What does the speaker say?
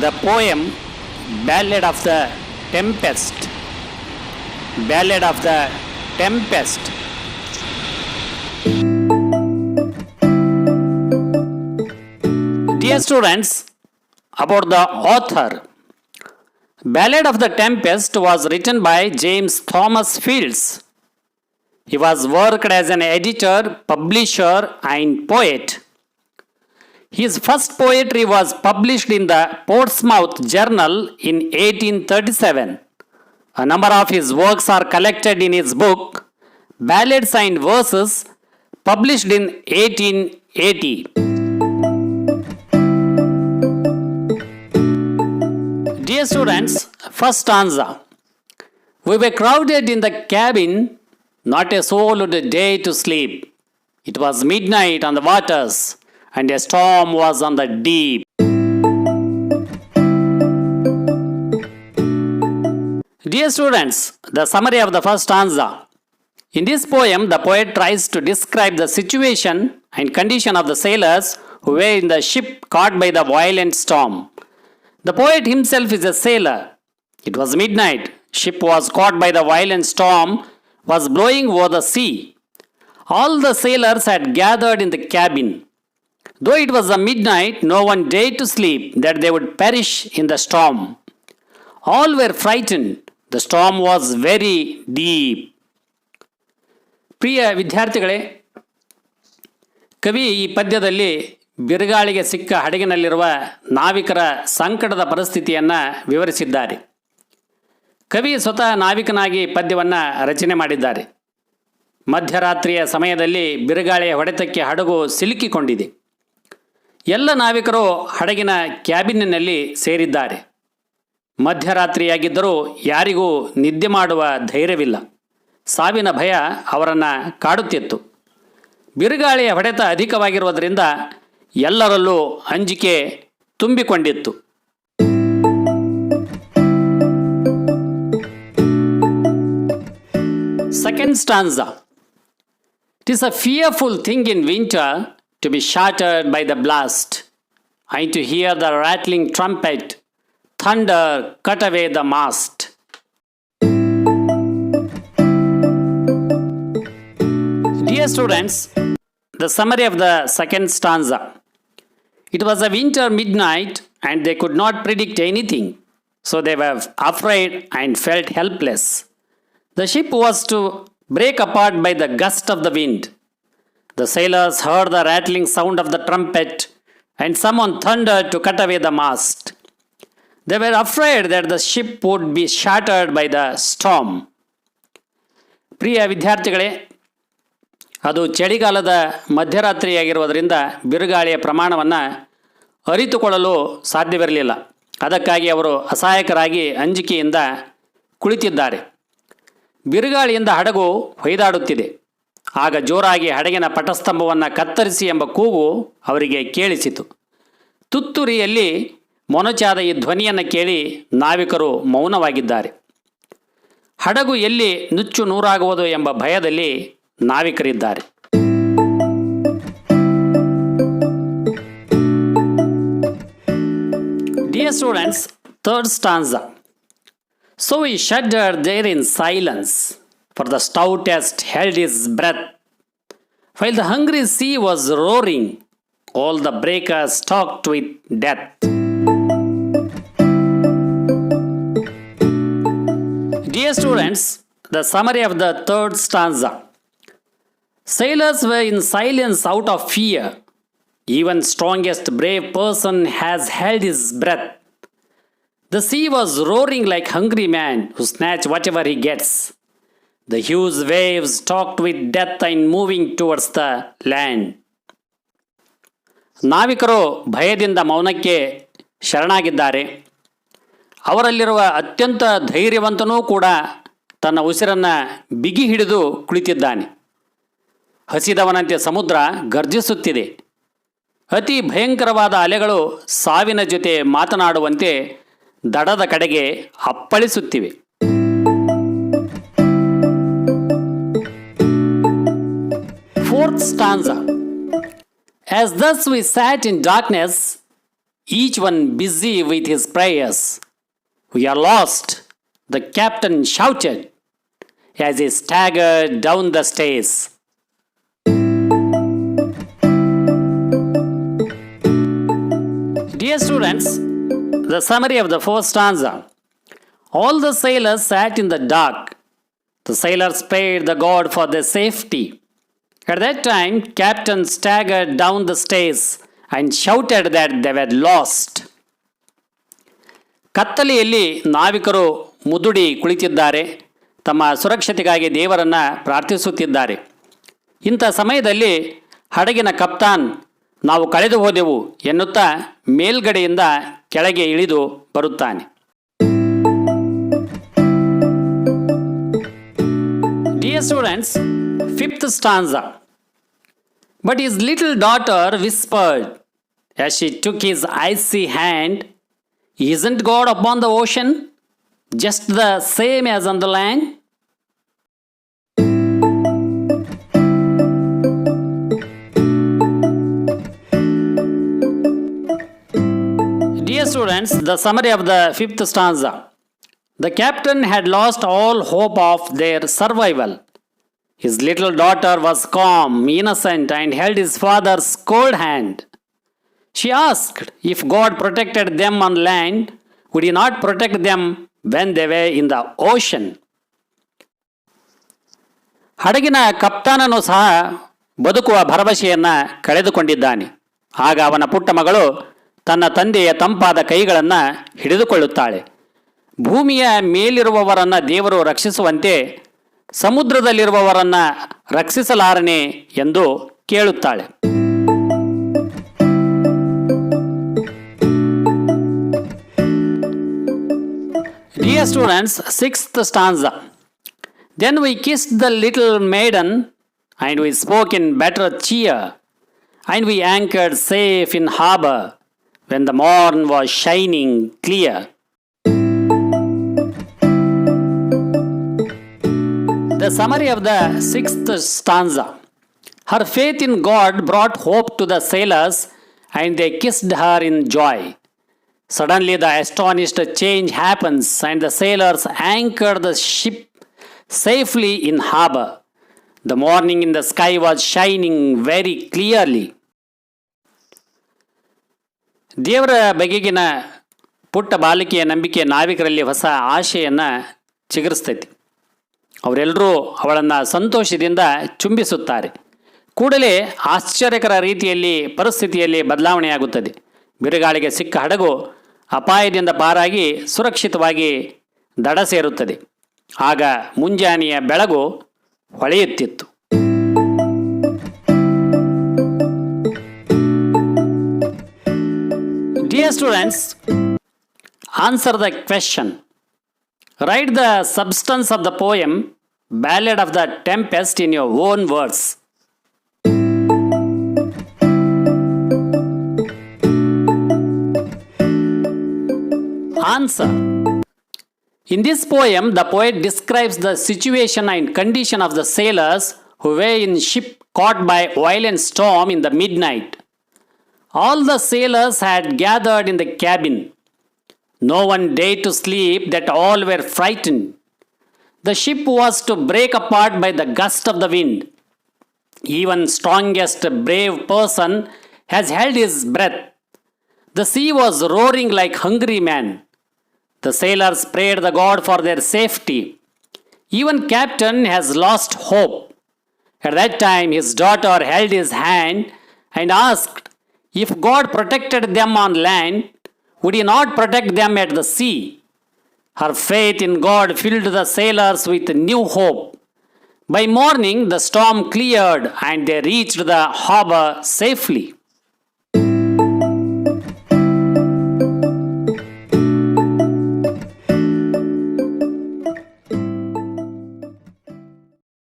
The poem Ballad of the Tempest. Ballad of the Tempest. Dear students, about the author. Ballad of the Tempest was written by James Thomas Fields. He was worked as an editor, publisher and poet. His first poetry was published in the Portsmouth Journal in 1837. A number of his works are collected in his book Ballads and Verses, published in 1880. Dear students, first stanza. We were crowded in the cabin, not a soul would dare to sleep. It was midnight on the waters, and a storm was on the deep. Dear students, the summary of the first stanza. In this poem, the poet tries to describe the situation and condition of the sailors who were in the ship caught by the violent storm. The poet himself is a sailor. It was midnight. Ship was caught by the violent storm, was blowing over the sea. All the sailors had gathered in the cabin. Though it was a midnight, no one dared to sleep, that they would perish in the storm. All were frightened. The storm was very deep. ಪ್ರಿಯ ವಿದ್ಯಾರ್ಥಿಗಳೇ, ಕವಿ ಈ ಪದ್ಯದಲ್ಲಿ ಬಿರುಗಾಳಿಗೆ ಸಿಕ್ಕ ಹಡಗಿನಲ್ಲಿರುವ ನಾವಿಕರ ಸಂಕಟದ ಪರಿಸ್ಥಿತಿಯನ್ನು ವಿವರಿಸಿದ್ದಾರೆ. ಕವಿ ಸ್ವತಃ ನಾವಿಕನಾಗಿ ಪದ್ಯವನ್ನು ರಚನೆ ಮಾಡಿದ್ದಾರೆ. ಮಧ್ಯರಾತ್ರಿಯ ಸಮಯದಲ್ಲಿ ಬಿರುಗಾಳಿಯ ಹೊಡೆತಕ್ಕೆ ಹಡಗು ಸಿಲುಕಿಕೊಂಡಿದೆ. ಎಲ್ಲ ನಾವಿಕರು ಹಡಗಿನ ಕ್ಯಾಬಿನ್ನಲ್ಲಿ ಸೇರಿದ್ದಾರೆ. ಮಧ್ಯರಾತ್ರಿಯಾಗಿದ್ದರೂ ಯಾರಿಗೂ ನಿದ್ದೆ ಮಾಡುವ ಧೈರ್ಯವಿಲ್ಲ. ಸಾವಿನ ಭಯ ಅವರನ್ನು ಕಾಡುತ್ತಿತ್ತು. ಬಿರುಗಾಳಿಯ ಹೊಡೆತ ಅಧಿಕವಾಗಿರುವುದರಿಂದ ಎಲ್ಲರಲ್ಲೂ ಅಂಜಿಕೆ ತುಂಬಿಕೊಂಡಿತ್ತು. Second stanza. It is a fearful thing in winter to be shattered by the blast, and to hear the rattling trumpet, thunder cut away the mast. Dear students, the summary of the second stanza. It was a winter midnight and they could not predict anything, so they were afraid and felt helpless. The ship was to break apart by the gust of the wind. The sailors heard the rattling sound of the trumpet, and someone thundered to cut away the mast. They were afraid that the ship would be shattered by the storm. ಪ್ರಿಯ ವಿದ್ಯಾರ್ಥಿಗಳೇ, ಅದು ಚಳಿಗಾಲದ ಮಧ್ಯರಾತ್ರಿಯಾಗಿರುವುದರಿಂದ ಬಿರುಗಾಳಿಯ ಪ್ರಮಾಣವನ್ನು ಅರಿತುಕೊಳ್ಳಲು ಸಾಧ್ಯವಿರಲಿಲ್ಲ. ಅದಕ್ಕಾಗಿ ಅವರು ಅಸಹಾಯಕರಾಗಿ ಅಂಜಿಕೆಯಿಂದ ಕುಳಿತಿದ್ದಾರೆ. ಬಿರುಗಾಳಿಯಿಂದ ಹಡಗು ಹೊಯ್ದಾಡುತ್ತಿದೆ. ಆಗ ಜೋರಾಗಿ ಹಡಗಿನ ಪಟಸ್ತಂಭವನ್ನು ಕತ್ತರಿಸಿ ಎಂಬ ಕೂಗು ಅವರಿಗೆ ಕೇಳಿಸಿತು. ತುತ್ತೂರಿಯಲ್ಲಿ ಮೊನಚಾದ ಈ ಧ್ವನಿಯನ್ನು ಕೇಳಿ ನಾವಿಕರು ಮೌನವಾಗಿದ್ದಾರೆ. ಹಡಗು ಎಲ್ಲಿ ನುಚ್ಚು ನೂರಾಗುವುದು ಎಂಬ ಭಯದಲ್ಲಿ ನಾವಿಕರಿದ್ದಾರೆ. Dear students, third stanza. So we shuddered there in silence, for the stoutest held his breath. While the hungry sea was roaring, all the breakers talked with death. Dear students, the summary of the third stanza. Sailors were in silence out of fear. Even strongest brave person has held his breath. The sea was roaring like hungry man who snatch whatever he gets. The huge waves talked with death and moving towards the land. ನಾವಿಕರು ಭಯದಿಂದ ಮೌನಕ್ಕೆ ಶರಣಾಗಿದ್ದಾರೆ. ಅವರಲ್ಲಿರುವ ಅತ್ಯಂತ ಧೈರ್ಯವಂತನೂ ಕೂಡ ತನ್ನ ಉಸಿರನ್ನು ಬಿಗಿ ಹಿಡಿದು ಕುಳಿತಿದ್ದಾನೆ. ಹಸಿದವನಂತೆ ಸಮುದ್ರ ಗರ್ಜಿಸುತ್ತಿದೆ. ಅತಿ ಭಯಂಕರವಾದ ಅಲೆಗಳು ಸಾವಿನ ಜೊತೆ ಮಾತನಾಡುವಂತೆ ದಡದ ಕಡೆಗೆ ಅಪ್ಪಳಿಸುತ್ತಿವೆ. Fourth stanza. As thus we sat in darkness, each one busy with his prayers. "We are lost," the captain shouted as he staggered down the stairs. Dear students, the summary of the fourth stanza. All the sailors sat in the dark. The sailors prayed the God for their safety. At that time, captain staggered down the stairs and shouted that they were lost. ಕತ್ತಲೆಯಲ್ಲಿ ನಾವಿಕರು ಮುದುಡಿ ಕುಳಿತಿದ್ದಾರೆ, ತಮ್ಮ ಸುರಕ್ಷತೆಗಾಗಿ ದೇವರನ್ನು ಪ್ರಾರ್ಥಿಸುತ್ತಿದ್ದಾರೆ. ಇಂಥ ಸಮಯದಲ್ಲಿ ಹಡಗಿನ ಕಪ್ತಾನ್ ನಾವು ಕಳೆದು ಹೋದೆವು ಎನ್ನುತ್ತಾ ಮೇಲ್ಗಡೆಯಿಂದ ಕೆಳಗೆ ಇಳಿದು ಬರುತ್ತಾನೆ. Dear students, fifth stanza. But his little daughter whispered as she took his icy hand, "Isn't God upon the ocean, just the same as on the land?" Dear students, the summary of the fifth stanza. The captain had lost all hope of their survival. His little daughter was calm, innocent, and held his father's cold hand. She asked if God protected them on land, would he not protect them when they were in the ocean? ಹಡಗಿನ ಕಪ್ತಾನನು ಸಹ ಬದುಕುವ ಭರವಸೆಯನ್ನು ಕಳೆದುಕೊಂಡಿದ್ದಾನೆ. ಆಗ ಅವನ ಪುಟ್ಟ ಮಗಳು ತನ್ನ ತಂದೆಯ ತಂಪಾದ ಕೈಗಳನ್ನು ಹಿಡಿದುಕೊಳ್ಳುತ್ತಾಳೆ. ಭೂಮಿಯ ಮೇಲಿರುವವರನ್ನು ದೇವರು ರಕ್ಷಿಸುವಂತೆ ಸಮುದ್ರದಲ್ಲಿರುವವರನ್ನು ರಕ್ಷಿಸಲಾರನೆ ಎಂದು ಕೇಳುತ್ತಾಳೆ. Dear students, sixth stanza. Then we kissed the little maiden, and we spoke in better cheer, and we anchored safe in harbor when the morn was shining clear. The summary of the sixth stanza. Her faith in God brought hope to the sailors, and they kissed her in joy. Suddenly the astonished change happens, and the sailors anchored the ship safely in harbor. The morning in the sky was shining very clearly. ದೇವರ ಬಗೆಗಿನ ಪುಟ್ಟ ಬಾಲಿಕೆಯ ನಂಬಿಕೆ ನಾವಿಕರಲ್ಲಿ ಹೊಸ ಆಶೆಯನ್ನು ಚಿಗುರಿಸ್ತೈತಿ. ಅವರೆಲ್ಲರೂ ಅವಳನ್ನು ಸಂತೋಷದಿಂದ ಚುಂಬಿಸುತ್ತಾರೆ. ಕೂಡಲೇ ಆಶ್ಚರ್ಯಕರ ರೀತಿಯಲ್ಲಿ ಪರಿಸ್ಥಿತಿಯಲ್ಲಿ ಬದಲಾವಣೆಯಾಗುತ್ತದೆ. ಬಿರುಗಾಳಿಗೆ ಸಿಕ್ಕ ಹಡಗು ಅಪಾಯದಿಂದ ಪಾರಾಗಿ ಸುರಕ್ಷಿತವಾಗಿ ದಡ ಸೇರುತ್ತದೆ. ಆಗ ಮುಂಜಾನೆಯ ಬೆಳಗು ಹೊಳೆಯುತ್ತಿತ್ತು. Dear students, answer the question. Write the substance of the poem Ballad of the Tempest in your own words. Answer. In this poem, the poet describes the situation and condition of the sailors who were in ship caught by violent storm in the midnight. All the sailors had gathered in the cabin. No one dared to sleep, that all were frightened. The ship was to break apart by the gust of the wind. Even strongest brave person has held his breath. The sea was roaring like hungry man. The sailors prayed the God for their safety. Even captain has lost hope. At that time his daughter held his hand and asked if God protected them on land, would he not protect them at the sea? Her faith in God filled the sailors with new hope. By morning the storm cleared and they reached the harbor safely.